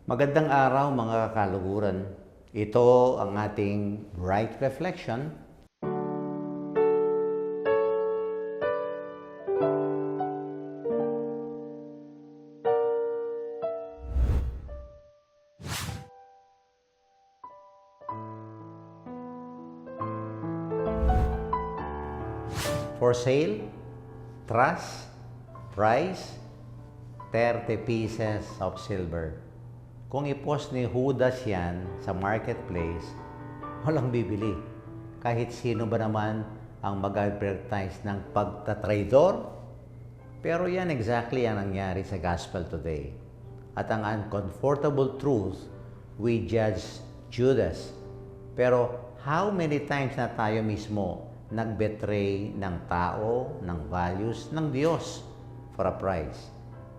Magandang araw mga kaluguran. Ito ang ating Right Reflection. For sale, trust, price, 30 pieces of silver. Kung i-post ni Judas yan sa marketplace, walang bibili. Kahit sino ba naman ang mag-advertise ng pagtatraidor? Pero yan exactly ang nangyari sa gospel today. At ang uncomfortable truth, we judge Judas. Pero how many times na tayo mismo nag-betray ng tao, ng values, ng Diyos for a price?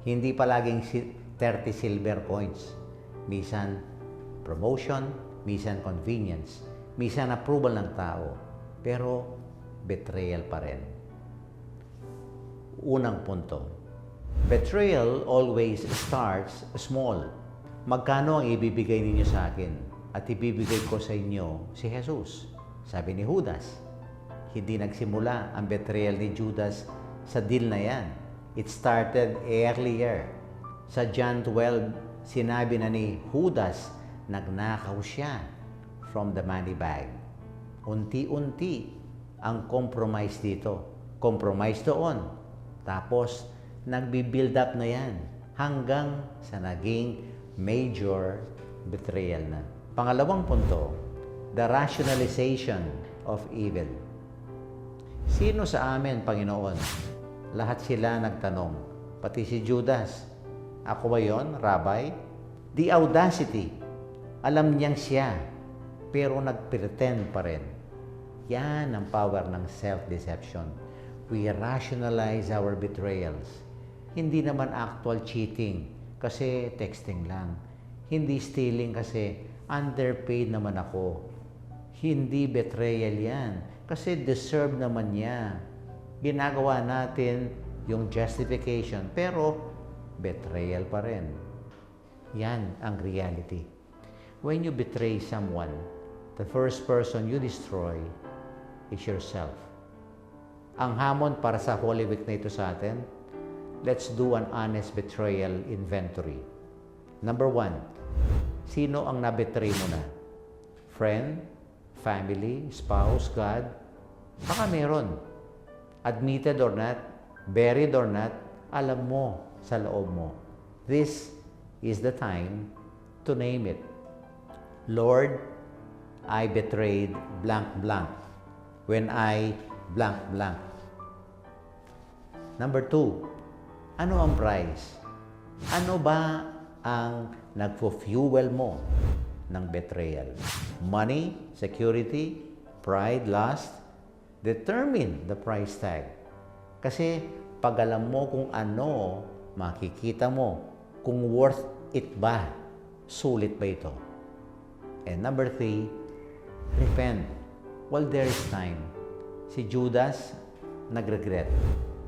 Hindi palaging 30 silver coins. Minsan promotion, minsan convenience, minsan approval ng tao, pero betrayal pa rin. Unang punto, betrayal always starts small. Magkano ang ibibigay ninyo sa akin? At ibibigay ko sa inyo si Jesus. Sabi ni Judas. Hindi nagsimula ang betrayal ni Judas sa deal na yan. It started earlier. Sa John 12, sinabi na ni Judas, nagnakaw siya from the money bag. Unti-unti ang compromise dito. Compromise doon. Tapos, nagbi-build up na yan hanggang sa naging major betrayal na. Pangalawang punto, the rationalization of evil. Sino sa amin, Panginoon? Lahat sila nagtanong, pati si Judas. Ako ba yun, Rabbi? The audacity. Alam niyang siya, pero nag-pretend pa rin. Yan ang power ng self-deception. We rationalize our betrayals. Hindi naman actual cheating, kasi texting lang. Hindi stealing kasi underpaid naman ako. Hindi betrayal yan. Kasi deserve naman niya. Ginagawa natin yung justification, pero betrayal pa rin. Yan ang reality. When you betray someone, the first person you destroy is yourself. Ang hamon para sa Holy Week na ito sa atin, let's do an honest betrayal inventory. Number 1, sino ang nabetray mo na? Friend, family, spouse, God? Baka meron. Admitted or not, buried or not, alam mo sa loob mo. This is the time to name it. Lord, I betrayed blank blank when I blank blank. Number 2, ano ang price? Ano ba ang nagpo-fuel mo ng betrayal? Money, security, pride, lust? Determine the price tag. Kasi pag alam mo kung ano, makikita mo kung worth it ba, sulit ba ito. And number 3, repent while there is time. Si Judas nag-regret.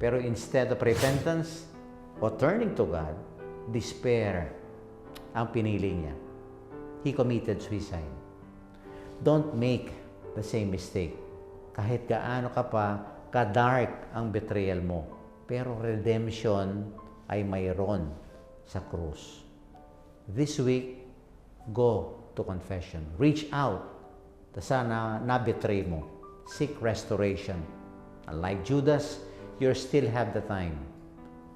Pero instead of repentance o turning to God, despair ang pinili niya. He committed suicide. Don't make the same mistake. Kahit gaano ka pa, ka-dark ang betrayal mo. Pero redemption ay mayroon sa krus. This week, go to confession. Reach out sa na-betray mo. Seek restoration. Unlike Judas, you still have the time.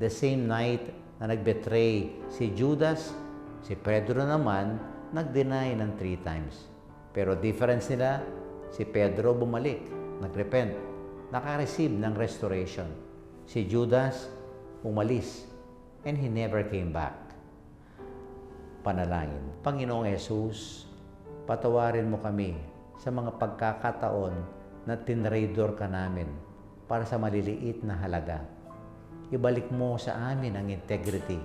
The same night na nag-betray si Judas, si Pedro naman, nag-deny ng 3 times. Pero difference nila, si Pedro bumalik, nag-repent, naka-receive ng restoration. Si Judas, umalis, and he never came back. Panalangin. Panginoong Jesus, patawarin mo kami sa mga pagkakataon na tinraidor ka namin para sa maliliit na halaga. Ibalik mo sa amin ang integrity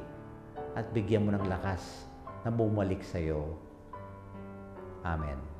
at bigyan mo ng lakas na bumalik sa iyo. Amen.